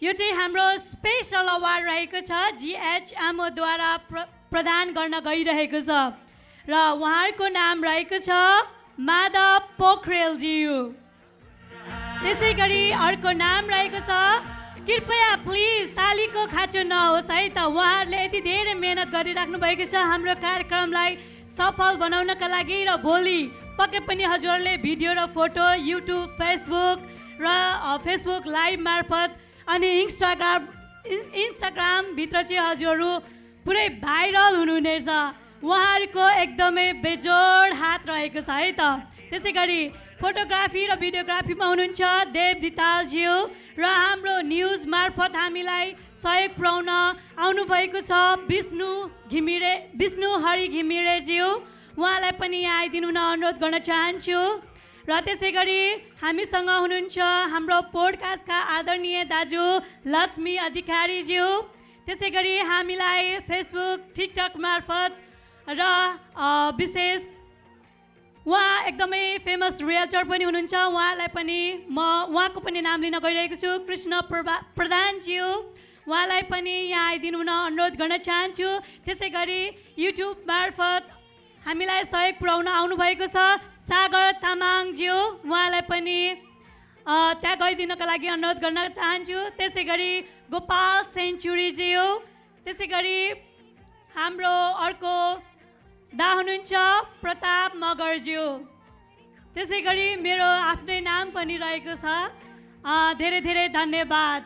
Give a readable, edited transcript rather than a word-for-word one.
यो चाहिँ हाम्रो स्पेशल अवार्ड रहेको छ GHMOद्वारा प्रदान गर्न गइरहेको छ र उहाँहरूको नाम रहेको छ माधव पोखरेलज्यू। त्यसै गरी अर्को नाम रहेको छ, कृपया प्लिज तालीको खाँचो नहोस् है त, उहाँहरूले यति धेरै मेहनत गरिराख्नु भएको छ हाम्रो कार्यक्रमलाई सफल बनाउनका लागि र भोलि पक्कै पनि हजुरहरूले भिडियो र फोटो युट्युब फेसबुक लाइभ मार्फत अनि इन्स्टाग्राम भित्र चाहिँ हजुरहरू पुरै भाइरल हुनुहुनेछ। उहाँहरूको एकदमै बेजोड हात रहेको छ है त। त्यसै गरी फोटोग्राफी र भिडियोग्राफीमा हुनुहुन्छ देव दितालज्यू र हाम्रो न्युज मार्फत हामीलाई सहयोग पुर्याउन आउनुभएको छ विष्णु हरि घिमिरेज्यू। उहाँलाई पनि यहाँ आइदिनु हुन अनुरोध गर्न चाहन्छु। र त्यसै गरी हामीसँग हुनुहुन्छ हाम्रो पोडकास्टका आदरणीय दाजु लक्ष्मी अधिकारीज्यू। त्यसै गरी हामीलाई फेसबुक टिकटक मार्फत र विशेष उहाँ एकदमै फेमस रियल्टर पनि हुनुहुन्छ, उहाँलाई पनि उहाँको पनि नाम लिन गइरहेको छु कृष्ण प्रधानज्यू। उहाँलाई पनि यहाँ आइदिनु हुन अनुरोध गर्न चाहन्छु। त्यसै गरी युट्युब मार्फत हामीलाई सहयोग पुर्याउन आउनुभएको छ सागर तामाङज्यू, उहाँलाई पनि त्यहाँ गइदिनको लागि अनुरोध गर्न चाहन्छु। त्यसै गरी गोपाल सेन्चुरीज्यू। त्यसै गरी हाम्रो अर्को दा हुनुहुन्छ प्रताप मगरज्यू। त्यसै गरी मेरो आफ्नै नाम पनि रहेको छ। धेरै धेरै धन्यवाद।